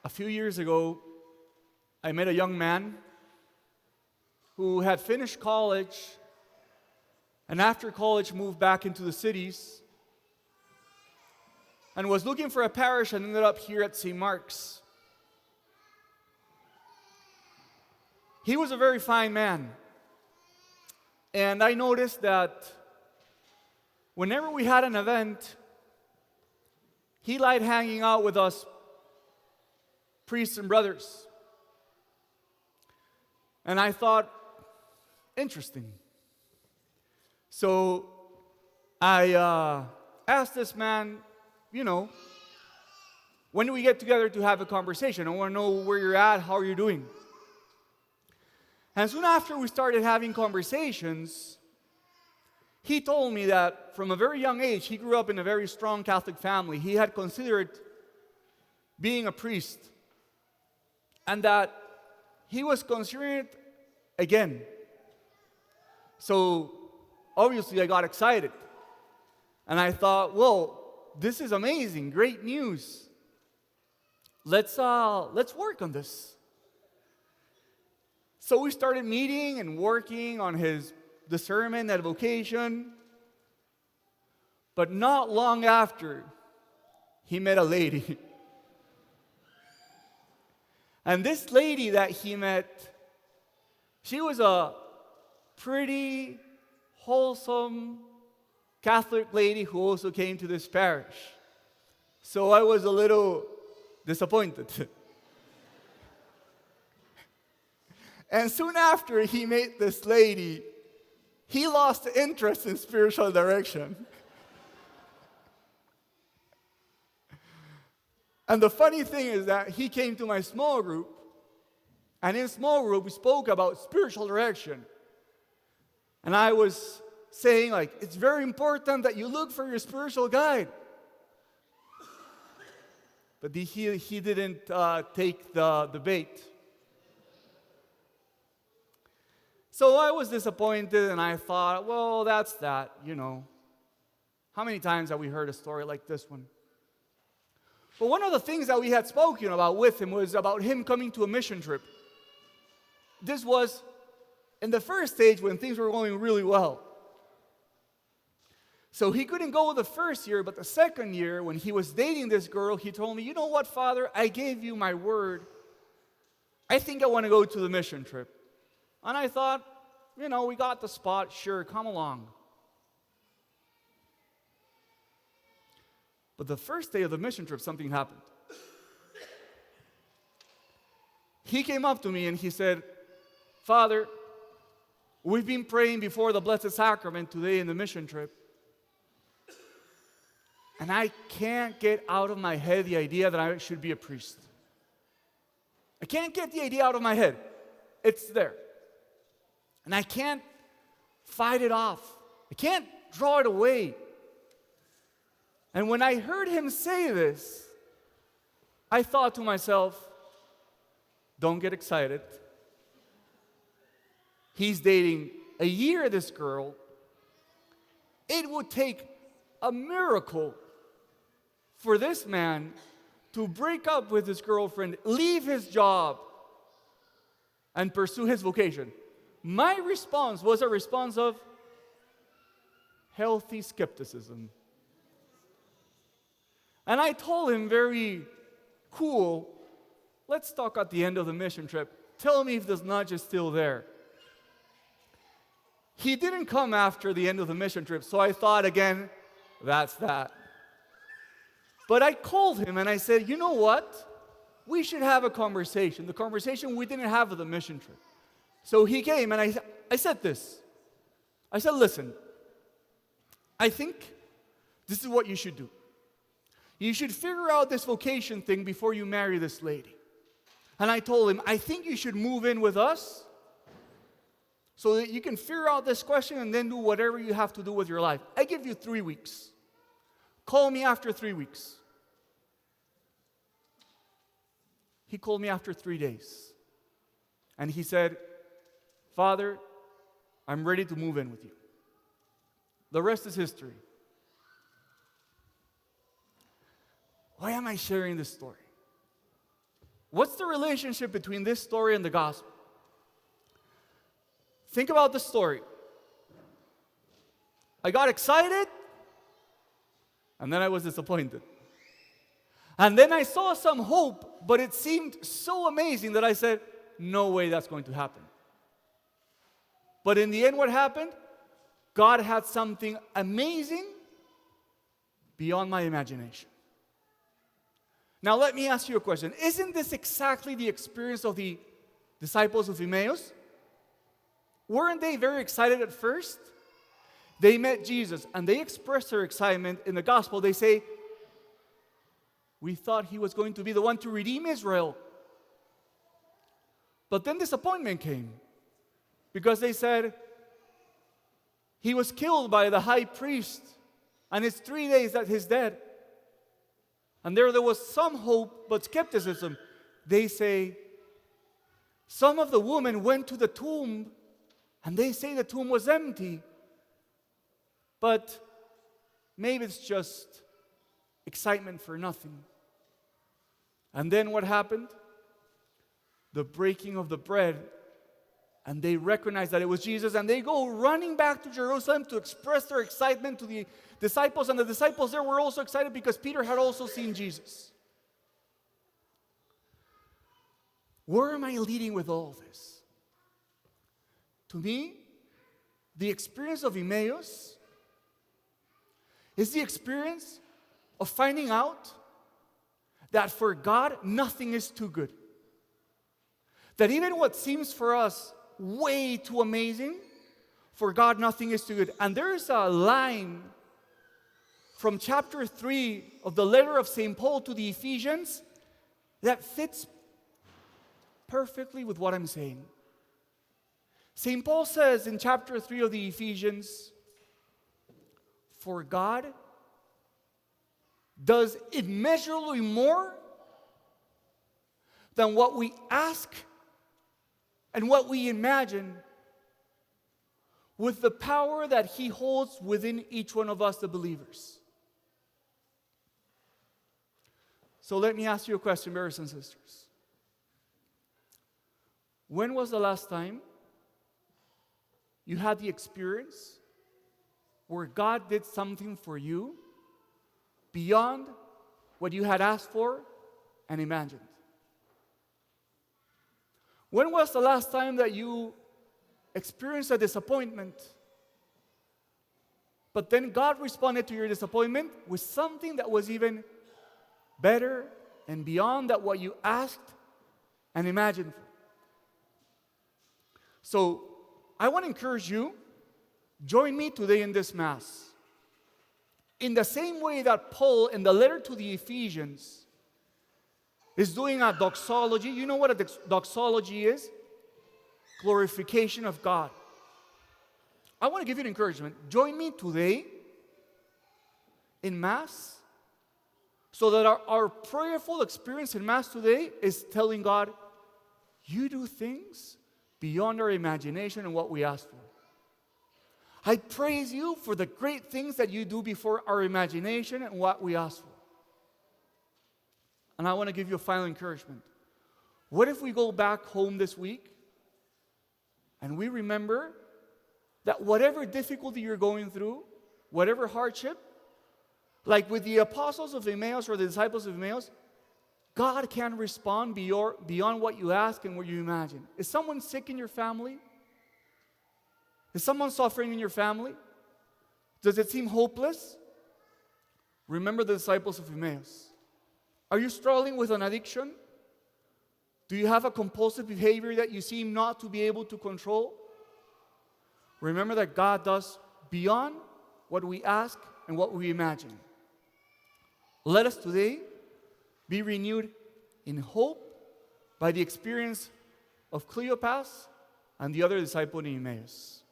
A few years ago, I met a young man who had finished college and after college moved back into the cities and was looking for a parish and ended up here at St. Mark's. He was a very fine man. And I noticed that whenever we had an event, he liked hanging out with us priests and brothers. And I thought, interesting. So I asked this man, when do we get together to have a conversation? I want to know where you're at, how are you doing? And soon after we started having conversations, he told me that from a very young age, he grew up in a very strong Catholic family. He had considered being a priest, and that he was considering it again. So obviously I got excited, and I thought, well, this is amazing, great news. Let's work on this. So we started meeting and working on his discernment and vocation. But not long after, he met a lady. And this lady that he met, she was a pretty wholesome Catholic lady who also came to this parish. So I was a little disappointed. And soon after he met this lady, he lost interest in spiritual direction. And the funny thing is that he came to my small group, and in small group we spoke about spiritual direction. And I was saying, it's very important that you look for your spiritual guide. But he didn't take the bait. So I was disappointed, and I thought, well, that's that, How many times have we heard a story like this one? But one of the things that we had spoken about with him was about him coming to a mission trip. This was in the first stage when things were going really well. So he couldn't go the first year, but the second year, when he was dating this girl, he told me, you know what, Father, I gave you my word. I think I want to go to the mission trip. And I thought, we got the spot, sure, come along. But the first day of the mission trip, something happened. He came up to me and he said, Father, we've been praying before the Blessed Sacrament today in the mission trip. And I can't get out of my head the idea that I should be a priest. I can't get the idea out of my head. It's there. And I can't fight it off. I can't draw it away. And when I heard him say this, I thought to myself, don't get excited. He's dating a year, this girl. It would take a miracle for this man to break up with his girlfriend, leave his job, and pursue his vocation. My response was a response of healthy skepticism. And I told him very cool, let's talk at the end of the mission trip. Tell me if this nudge is still there. He didn't come after the end of the mission trip, so I thought again, that's that. But I called him and I said, you know what? We should have a conversation. The conversation we didn't have at the mission trip. So he came and I said this. I said, listen, I think this is what you should do. You should figure out this vocation thing before you marry this lady. And I told him, I think you should move in with us so that you can figure out this question and then do whatever you have to do with your life. I give you 3 weeks. Call me after 3 weeks. He called me after 3 days. And he said, Father, I'm ready to move in with you. The rest is history. Why am I sharing this story? What's the relationship between this story and the gospel? Think about the story. I got excited, and then I was disappointed. And then I saw some hope, but it seemed so amazing that I said, no way that's going to happen. But in the end, what happened? God had something amazing beyond my imagination. Now let me ask you a question. Isn't this exactly the experience of the disciples of Emmaus? Weren't they very excited at first? They met Jesus and they expressed their excitement in the gospel. They say, we thought he was going to be the one to redeem Israel. But then disappointment came because they said, he was killed by the high priest and it's 3 days that he's dead. And there was some hope, but skepticism. They say, some of the women went to the tomb, and they say the tomb was empty. But maybe it's just excitement for nothing. And then what happened? The breaking of the bread. And they recognize that it was Jesus, and they go running back to Jerusalem to express their excitement to the disciples, and the disciples there were also excited because Peter had also seen Jesus. Where am I leading with all this? To me, the experience of Emmaus is the experience of finding out that for God, nothing is too good. That even what seems for us way too amazing, for God, nothing is too good. And there's a line from chapter 3 of the letter of St. Paul to the Ephesians that fits perfectly with what I'm saying. St. Paul says in chapter 3 of the Ephesians, for God does immeasurably more than what we ask and what we imagine, with the power that he holds within each one of us, the believers. So let me ask you a question, brothers and sisters. When was the last time you had the experience where God did something for you beyond what you had asked for and imagined? When was the last time that you experienced a disappointment, but then God responded to your disappointment with something that was even better and beyond that what you asked and imagined? So I want to encourage you, join me today in this Mass. In the same way that Paul, in the letter to the Ephesians, is doing a doxology. You know what a doxology is? Glorification of God. I want to give you an encouragement. Join me today in Mass so that our prayerful experience in Mass today is telling God, you do things beyond our imagination and what we ask for. I praise you for the great things that you do before our imagination and what we ask for. And I want to give you a final encouragement. What if we go back home this week and we remember that whatever difficulty you're going through, whatever hardship, like with the apostles of Emmaus or the disciples of Emmaus, God can respond beyond what you ask and what you imagine. Is someone sick in your family? Is someone suffering in your family? Does it seem hopeless? Remember the disciples of Emmaus. Are you struggling with an addiction? Do you have a compulsive behavior that you seem not to be able to control? Remember that God does beyond what we ask and what we imagine. Let us today be renewed in hope by the experience of Cleopas and the other disciple in Emmaus.